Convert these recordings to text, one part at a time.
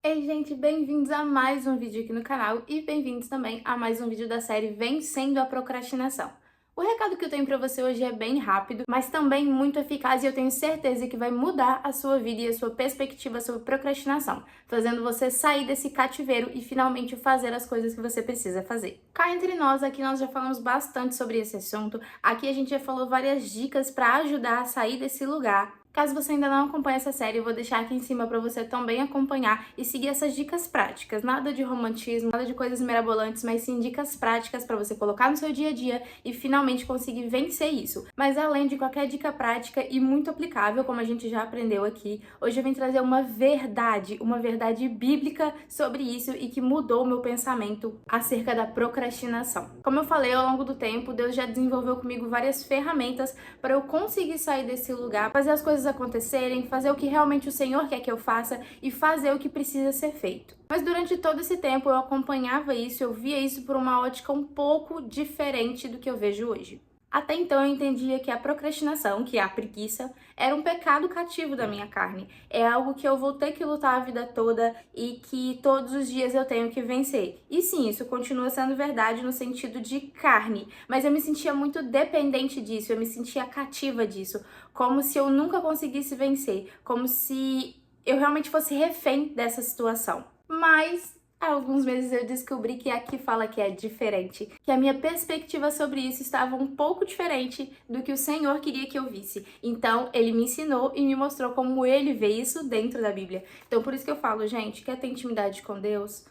Ei, gente, bem-vindos a mais um vídeo aqui no canal e bem-vindos também a mais um vídeo da série Vencendo a Procrastinação. O recado que eu tenho pra você hoje é bem rápido, mas também muito eficaz e eu tenho certeza que vai mudar a sua vida e a sua perspectiva sobre procrastinação, fazendo você sair desse cativeiro e finalmente fazer as coisas que você precisa fazer. Cá entre nós, aqui nós já falamos bastante sobre esse assunto, aqui a gente já falou várias dicas para ajudar a sair desse lugar. Caso você ainda não acompanhe essa série, eu vou deixar aqui em cima para você também acompanhar e seguir essas dicas práticas. Nada de romantismo, nada de coisas mirabolantes, mas sim dicas práticas para você colocar no seu dia a dia e finalmente conseguir vencer isso. Mas além de qualquer dica prática e muito aplicável, como a gente já aprendeu aqui, hoje eu vim trazer uma verdade bíblica sobre isso e que mudou o meu pensamento acerca da procrastinação. Como eu falei, ao longo do tempo, Deus já desenvolveu comigo várias ferramentas para eu conseguir sair desse lugar, fazer as coisas acontecerem, fazer o que realmente o Senhor quer que eu faça e fazer o que precisa ser feito. Mas durante todo esse tempo eu acompanhava isso, eu via isso por uma ótica um pouco diferente do que eu vejo hoje. Até então eu entendia que a procrastinação, que é a preguiça, era um pecado cativo da minha carne. É algo que eu vou ter que lutar a vida toda e que todos os dias eu tenho que vencer. E sim, isso continua sendo verdade no sentido de carne, mas eu me sentia muito dependente disso, eu me sentia cativa disso, como se eu nunca conseguisse vencer, como se eu realmente fosse refém dessa situação. Mas há alguns meses eu descobri que aqui fala que é diferente, que a minha perspectiva sobre isso estava um pouco diferente do que o Senhor queria que eu visse. Então, ele me ensinou e me mostrou como ele vê isso dentro da Bíblia. Então, por isso que eu falo, gente, quer ter intimidade com Deus?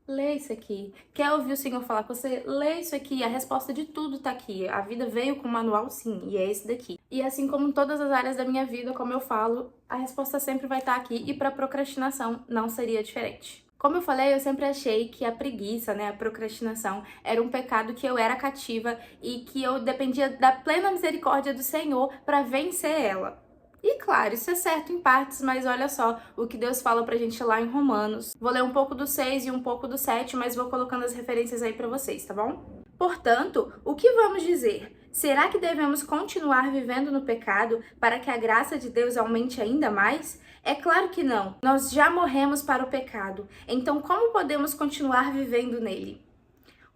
Lê isso aqui. Quer ouvir o Senhor falar com você? Lê isso aqui. A resposta de tudo tá aqui. A vida veio com um manual, sim, e é esse daqui. E assim como em todas as áreas da minha vida, como eu falo, a resposta sempre vai estar aqui e para procrastinação não seria diferente. Como eu falei, eu sempre achei que a preguiça, a procrastinação, era um pecado que eu era cativa e que eu dependia da plena misericórdia do Senhor para vencer ela. E claro, isso é certo em partes, mas olha só o que Deus fala pra gente lá em Romanos. Vou ler um pouco do 6 e um pouco do 7, mas vou colocando as referências aí pra vocês, tá bom? Portanto, o que vamos dizer? Será que devemos continuar vivendo no pecado para que a graça de Deus aumente ainda mais? É claro que não. Nós já morremos para o pecado. Então, como podemos continuar vivendo nele?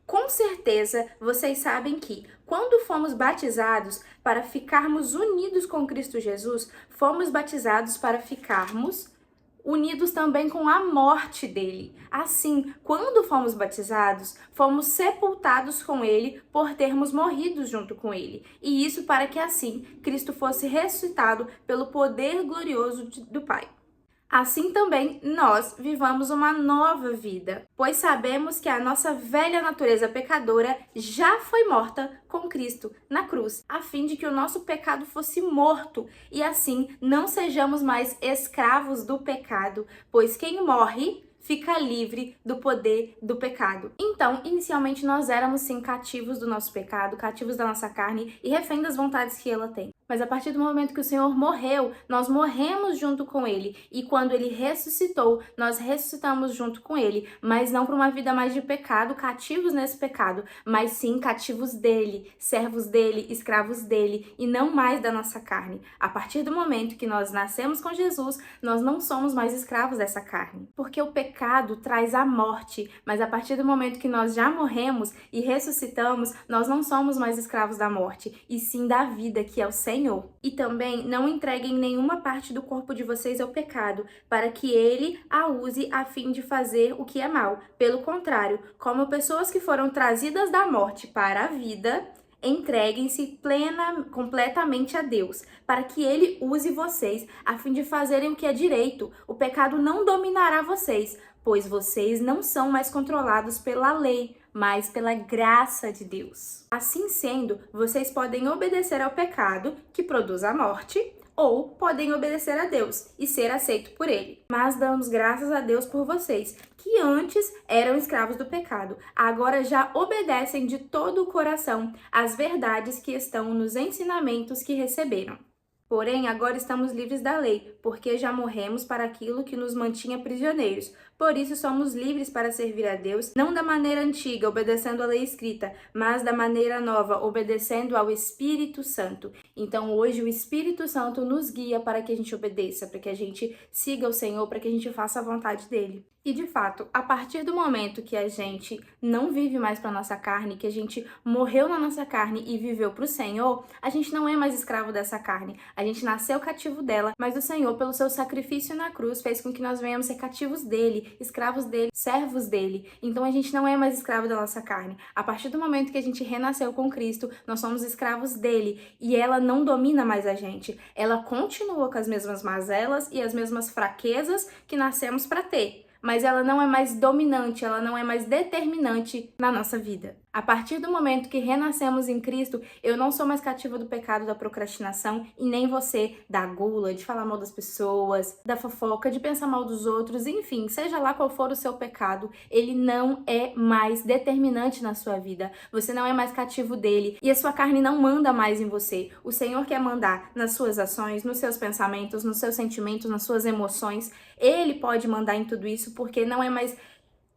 Com certeza, vocês sabem que, quando fomos batizados para ficarmos unidos com Cristo Jesus, fomos batizados para ficarmos unidos também com a morte dele. Assim, quando fomos batizados, fomos sepultados com ele por termos morrido junto com ele. E isso para que assim Cristo fosse ressuscitado pelo poder glorioso do Pai. Assim também nós vivamos uma nova vida, pois sabemos que a nossa velha natureza pecadora já foi morta com Cristo na cruz, a fim de que o nosso pecado fosse morto e assim não sejamos mais escravos do pecado, pois quem morre fica livre do poder do pecado. Então, inicialmente nós éramos sim cativos do nosso pecado, cativos da nossa carne e refém das vontades que ela tem. Mas a partir do momento que o Senhor morreu, nós morremos junto com Ele. E quando Ele ressuscitou, nós ressuscitamos junto com Ele. Mas não para uma vida mais de pecado, cativos nesse pecado, mas sim cativos dEle, servos dEle, escravos dEle, e não mais da nossa carne. A partir do momento que nós nascemos com Jesus, nós não somos mais escravos dessa carne. Porque o pecado traz a morte, mas a partir do momento que nós já morremos e ressuscitamos, nós não somos mais escravos da morte, e sim da vida, que é o Senhor. E também não entreguem nenhuma parte do corpo de vocês ao pecado, para que ele a use a fim de fazer o que é mal. Pelo contrário, como pessoas que foram trazidas da morte para a vida, entreguem-se completamente a Deus, para que Ele use vocês a fim de fazerem o que é direito. O pecado não dominará vocês, pois vocês não são mais controlados pela lei, mas pela graça de Deus. Assim sendo, vocês podem obedecer ao pecado, que produz a morte, ou podem obedecer a Deus e ser aceito por Ele. Mas damos graças a Deus por vocês, que antes eram escravos do pecado, agora já obedecem de todo o coração às verdades que estão nos ensinamentos que receberam. Porém, agora estamos livres da lei, porque já morremos para aquilo que nos mantinha prisioneiros, Por isso somos livres para servir a Deus, não da maneira antiga, obedecendo à lei escrita, mas da maneira nova, obedecendo ao Espírito Santo. Então hoje o Espírito Santo nos guia para que a gente obedeça, para que a gente siga o Senhor, para que a gente faça a vontade dele. E de fato, a partir do momento que a gente não vive mais para nossa carne, que a gente morreu na nossa carne e viveu para o Senhor, a gente não é mais escravo dessa carne. A gente nasceu cativo dela, mas o Senhor, pelo seu sacrifício na cruz, fez com que nós venhamos ser cativos dele, escravos dele, servos dele. Então a gente não é mais escravo da nossa carne. A partir do momento que a gente renasceu com Cristo, nós somos escravos dele e ela não domina mais a gente. Ela continua com as mesmas mazelas e as mesmas fraquezas que nascemos para ter. Mas ela não é mais dominante, ela não é mais determinante na nossa vida. A partir do momento que renascemos em Cristo, eu não sou mais cativa do pecado da procrastinação e nem você da gula, de falar mal das pessoas, da fofoca, de pensar mal dos outros, enfim, seja lá qual for o seu pecado, ele não é mais determinante na sua vida. Você não é mais cativo dele e a sua carne não manda mais em você. O Senhor quer mandar nas suas ações, nos seus pensamentos, nos seus sentimentos, nas suas emoções. Ele pode mandar em tudo isso porque não é mais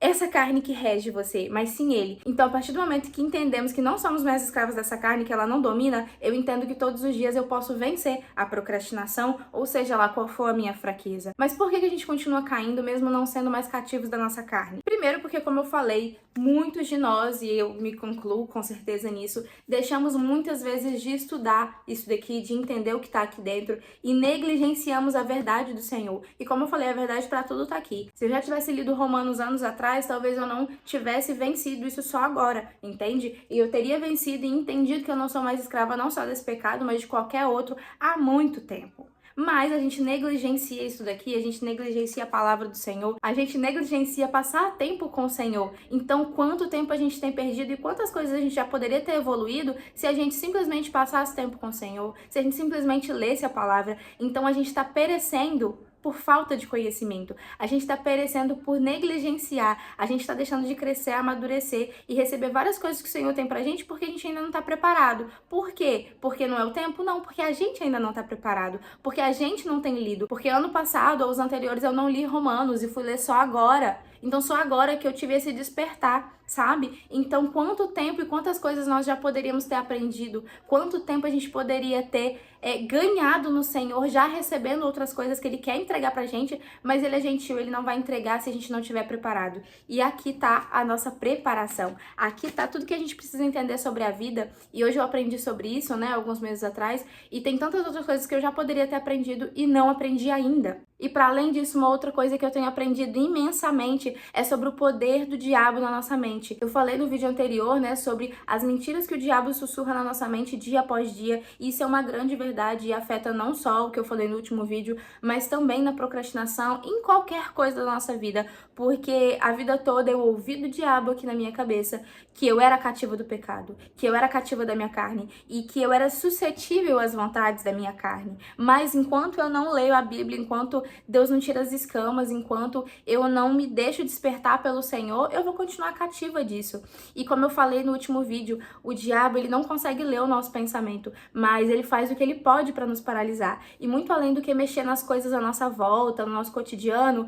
essa carne que rege você, mas sim ele. Então, a partir do momento que entendemos que não somos mais escravos dessa carne, que ela não domina, eu entendo que todos os dias eu posso vencer a procrastinação, ou seja lá qual for a minha fraqueza. Mas por que a gente continua caindo mesmo não sendo mais cativos da nossa carne? Primeiro porque, como eu falei, muitos de nós, e eu me concluo com certeza nisso, deixamos muitas vezes de estudar isso daqui, de entender o que está aqui dentro e negligenciamos a verdade do Senhor. E como eu falei, a verdade para tudo está aqui. Se eu já tivesse lido Romanos anos atrás, talvez eu não tivesse vencido isso só agora, entende? E eu teria vencido e entendido que eu não sou mais escrava não só desse pecado, mas de qualquer outro há muito tempo. Mas a gente negligencia isso daqui, a gente negligencia a palavra do Senhor, a gente negligencia passar tempo com o Senhor. Então, quanto tempo a gente tem perdido e quantas coisas a gente já poderia ter evoluído se a gente simplesmente passasse tempo com o Senhor, se a gente simplesmente lesse a palavra. Então, a gente está perecendo por falta de conhecimento. A gente está perecendo por negligenciar. A gente está deixando de crescer, amadurecer e receber várias coisas que o Senhor tem pra gente porque a gente ainda não está preparado. Por quê? Porque não é o tempo? Não, porque a gente ainda não está preparado. Porque a gente não tem lido. Porque ano passado ou os anteriores eu não li Romanos e fui ler só agora. Então só agora que eu tive esse despertar, sabe? Então quanto tempo e quantas coisas nós já poderíamos ter aprendido? Quanto tempo a gente poderia ter ganhado no Senhor, já recebendo outras coisas que Ele quer entregar pra gente, mas Ele é gentil, Ele não vai entregar se a gente não estiver preparado. E aqui tá a nossa preparação. Aqui tá tudo que a gente precisa entender sobre a vida. E hoje eu aprendi sobre isso, né, alguns meses atrás. E tem tantas outras coisas que eu já poderia ter aprendido e não aprendi ainda. E para além disso, uma outra coisa que eu tenho aprendido imensamente é sobre o poder do diabo na nossa mente. Eu falei no vídeo anterior, né, sobre as mentiras que o diabo sussurra na nossa mente dia após dia. E isso é uma grande verdade e afeta não só o que eu falei no último vídeo, mas também na procrastinação, em qualquer coisa da nossa vida. Porque a vida toda eu ouvi do diabo aqui na minha cabeça que eu era cativa do pecado, que eu era cativa da minha carne e que eu era suscetível às vontades da minha carne. Mas enquanto eu não leio a Bíblia, enquanto Deus não tira as escamas, enquanto eu não me deixo despertar pelo Senhor, eu vou continuar cativa disso. E como eu falei no último vídeo, o diabo, ele não consegue ler o nosso pensamento, mas ele faz o que ele pode para nos paralisar. E muito além do que mexer nas coisas à nossa volta, no nosso cotidiano,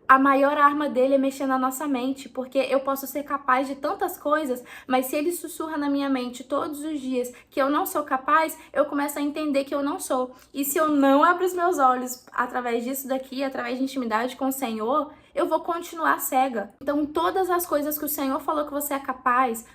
a maior arma dele é mexer na nossa mente, porque eu posso ser capaz de tantas coisas, mas se ele sussurra na minha mente todos os dias que eu não sou capaz, eu começo a entender que eu não sou. E se eu não abro os meus olhos através disso daqui, através de intimidade com o Senhor, eu vou continuar cega. Então, todas as coisas que o Senhor falou que você é capaz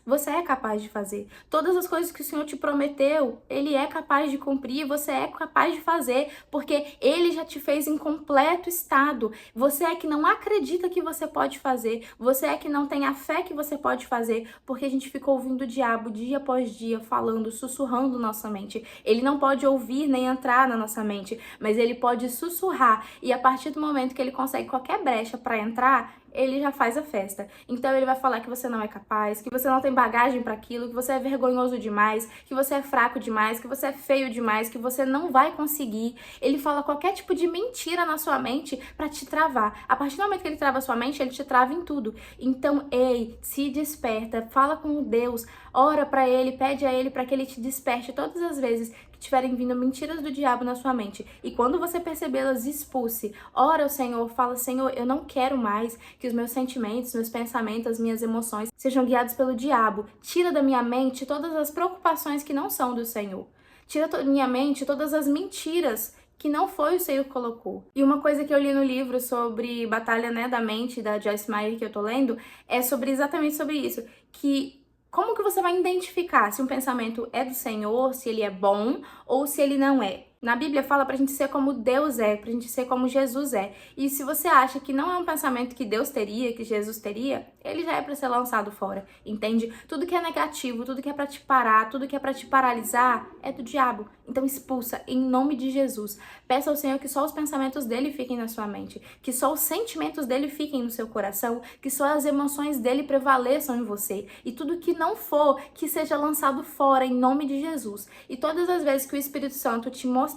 de fazer. Todas as coisas que o Senhor te prometeu, Ele é capaz de cumprir, você é capaz de fazer, porque Ele já te fez em completo estado. Você é que não acredita que você pode fazer, você é que não tem a fé que você pode fazer, porque a gente fica ouvindo o diabo dia após dia, falando, sussurrando nossa mente. Ele não pode ouvir nem entrar na nossa mente, mas ele pode sussurrar, e a partir do momento que ele consegue qualquer brecha para entrar, ele já faz a festa. Então ele vai falar que você não é capaz, que você não tem bagagem para aquilo, que você é vergonhoso demais, que você é fraco demais, que você é feio demais, que você não vai conseguir. Ele fala qualquer tipo de mentira na sua mente para te travar. A partir do momento que ele trava a sua mente, ele te trava em tudo. Então, ei, se desperta, fala com Deus, ora para ele, pede a ele para que ele te desperte todas as vezes que tiverem vindo mentiras do diabo na sua mente. E quando você percebê-las, expulse. Ora ao Senhor, fala: Senhor, eu não quero mais que os meus sentimentos, meus pensamentos, as minhas emoções sejam guiados pelo diabo. Tira da minha mente todas as preocupações que não são do Senhor. Tira da minha mente todas as mentiras que não foi o Senhor que colocou. E uma coisa que eu li no livro sobre Batalha, né, da Mente, da Joyce Meyer, que eu tô lendo, é exatamente sobre isso, que como que você vai identificar se um pensamento é do Senhor, se ele é bom ou se ele não é? Na Bíblia fala pra gente ser como Deus é, pra gente ser como Jesus é. E se você acha que não é um pensamento que Deus teria, que Jesus teria, ele já é pra ser lançado fora, entende? Tudo que é negativo, tudo que é pra te parar, tudo que é pra te paralisar, é do diabo. Então expulsa, em nome de Jesus. Peça ao Senhor que só os pensamentos dele fiquem na sua mente, que só os sentimentos dele fiquem no seu coração, que só as emoções dele prevaleçam em você. E tudo que não for, que seja lançado fora, em nome de Jesus. E todas as vezes que o Espírito Santo te mostrar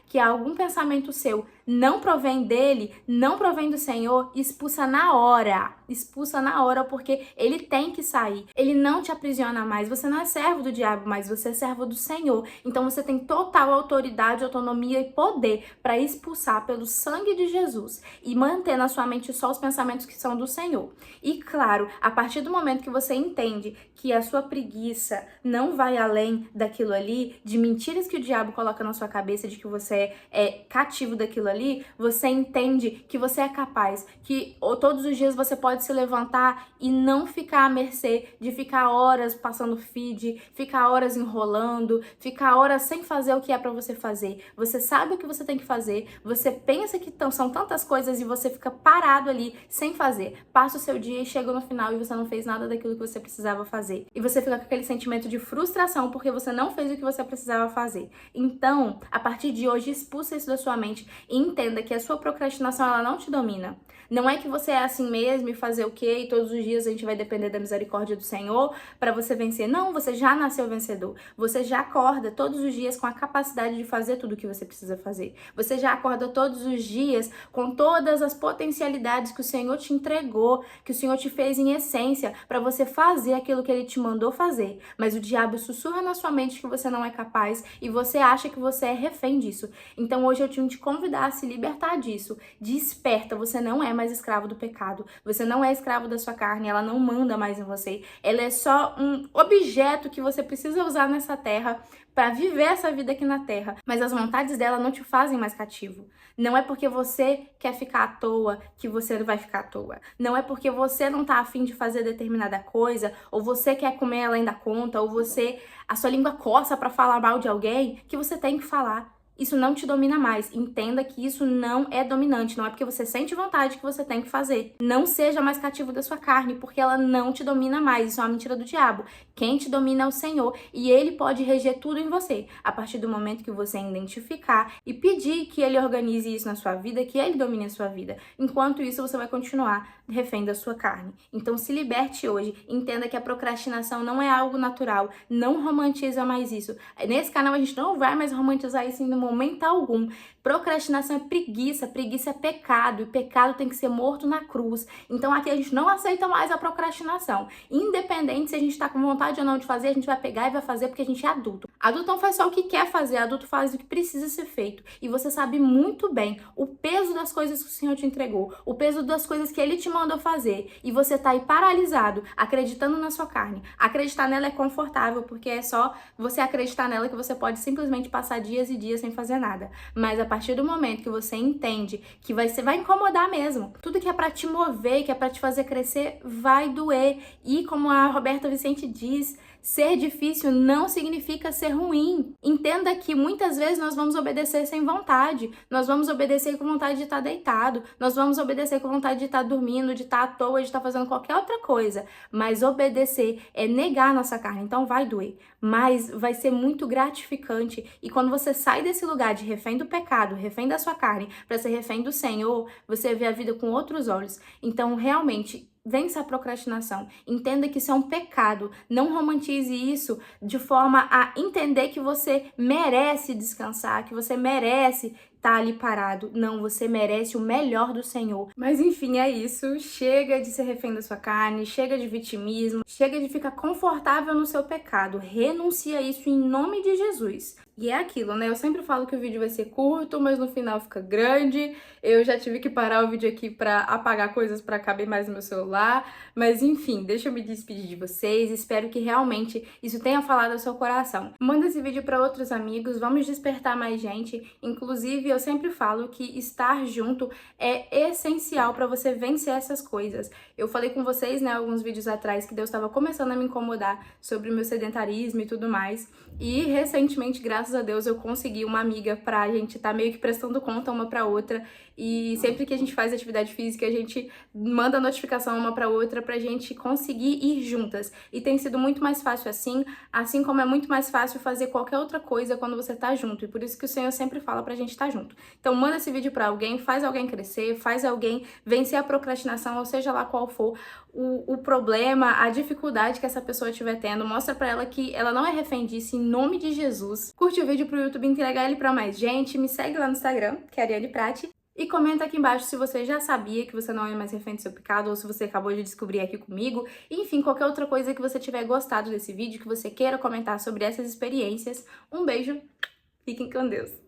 que algum pensamento seu não provém dele, não provém do Senhor, expulsa na hora. Expulsa na hora, porque ele tem que sair. Ele não te aprisiona mais. Você não é servo do diabo, mas você é servo do Senhor. Então você tem total autoridade, autonomia e poder para expulsar pelo sangue de Jesus e manter na sua mente só os pensamentos que são do Senhor. E claro, a partir do momento que você entende que a sua preguiça não vai além daquilo ali, de mentiras que o diabo coloca na sua cabeça, de que você é cativo daquilo ali, você entende que você é capaz, que todos os dias você pode se levantar e não ficar à mercê de ficar horas passando feed, ficar horas enrolando, ficar horas sem fazer o que é pra você fazer. Você sabe o que você tem que fazer, você pensa que são tantas coisas e você fica parado ali sem fazer. Passa o seu dia e chega no final e você não fez nada daquilo que você precisava fazer. E você fica com aquele sentimento de frustração porque você não fez o que você precisava fazer. Então, a partir de hoje, expulsa isso da sua mente e entenda que a sua procrastinação, ela não te domina. Não é que você é assim mesmo e fazer o quê? E todos os dias a gente vai depender da misericórdia do Senhor para você vencer. Não, você já nasceu vencedor. Você já acorda todos os dias com a capacidade de fazer tudo o que você precisa fazer. Você já acorda todos os dias com todas as potencialidades que o Senhor te entregou, que o Senhor te fez em essência para você fazer aquilo que Ele te mandou fazer. Mas o diabo sussurra na sua mente que você não é capaz e você acha que você é refém disso. Então hoje eu tinha te convidar a se libertar disso. Desperta, você não é mais escravo do pecado. Você não é escravo da sua carne, ela não manda mais em você. Ela é só um objeto que você precisa usar nessa terra para viver essa vida aqui na terra. Mas as vontades dela não te fazem mais cativo. Não é porque você quer ficar à toa que você vai ficar à toa. Não é porque você não tá afim de fazer determinada coisa, ou você quer comer além da conta, ou a sua língua coça para falar mal de alguém, que você tem que falar. Isso não te domina mais. Entenda que isso não é dominante. Não é porque você sente vontade que você tem que fazer. Não seja mais cativo da sua carne, porque ela não te domina mais. Isso é uma mentira do diabo. Quem te domina é o Senhor e Ele pode reger tudo em você. A partir do momento que você identificar e pedir que Ele organize isso na sua vida, que Ele domine a sua vida. Enquanto isso, você vai continuar refém da sua carne. Então se liberte hoje. Entenda que a procrastinação não é algo natural. Não romantiza mais isso. Nesse canal a gente não vai mais romantizar isso em momento algum. Procrastinação é preguiça, preguiça é pecado, e pecado tem que ser morto na cruz. Então aqui a gente não aceita mais a procrastinação. Independente se a gente tá com vontade ou não de fazer, a gente vai pegar e vai fazer porque a gente é adulto. Adulto não faz só o que quer fazer, adulto faz o que precisa ser feito. E você sabe muito bem o peso das coisas que o Senhor te entregou, o peso das coisas que Ele te mandou fazer. E você tá aí paralisado, acreditando na sua carne. Acreditar nela é confortável, porque é só você acreditar nela que você pode simplesmente passar dias e dias sem fazer nada. Mas a partir do momento que você entende que vai incomodar mesmo. Tudo que é pra te mover, que é pra te fazer crescer, vai doer. E como a Roberta Vicente diz, ser difícil não significa ser ruim. Entenda que muitas vezes nós vamos obedecer sem vontade. Nós vamos obedecer com vontade de estar deitado. Nós vamos obedecer com vontade de estar dormindo, de estar à toa, de estar fazendo qualquer outra coisa. Mas obedecer é negar a nossa carne. Então vai doer. Mas vai ser muito gratificante. E quando você sai desse lugar de refém do pecado, refém da sua carne, para ser refém do Senhor, você vê a vida com outros olhos. Então, realmente, vença a procrastinação. Entenda que isso é um pecado. Não romantize isso de forma a entender que você merece descansar, que você merece tá ali parado. Não, você merece o melhor do Senhor. Mas enfim, é isso. Chega de ser refém da sua carne, chega de vitimismo, chega de ficar confortável no seu pecado. Renuncia a isso em nome de Jesus. E é aquilo, né? Eu sempre falo que o vídeo vai ser curto, mas no final fica grande. Eu já tive que parar o vídeo aqui pra apagar coisas pra caber mais no meu celular. Mas enfim, deixa eu me despedir de vocês. Espero que realmente isso tenha falado ao seu coração. Manda esse vídeo pra outros amigos, vamos despertar mais gente. Inclusive, eu sempre falo que estar junto é essencial pra você vencer essas coisas. Eu falei com vocês, né, alguns vídeos atrás, que Deus estava começando a me incomodar sobre o meu sedentarismo e tudo mais. E recentemente, graças a Deus, eu consegui uma amiga pra gente tá meio que prestando conta uma pra outra. E sempre que a gente faz atividade física, a gente manda notificação uma pra outra pra gente conseguir ir juntas. E tem sido muito mais fácil assim como é muito mais fácil fazer qualquer outra coisa quando você tá junto. E por isso que o Senhor sempre fala pra gente estar junto. Então manda esse vídeo pra alguém, faz alguém crescer, faz alguém vencer a procrastinação, ou seja lá qual for o problema, a dificuldade que essa pessoa estiver tendo. Mostra pra ela que ela não é refém disso, em nome de Jesus. Curte o vídeo pro YouTube entregar ele pra mais gente. Me segue lá no Instagram, que é Ariane Prati. E comenta aqui embaixo se você já sabia que você não é mais refém do seu pecado, ou se você acabou de descobrir aqui comigo. Enfim, qualquer outra coisa que você tiver gostado desse vídeo, que você queira comentar sobre essas experiências. Um beijo, fiquem com Deus!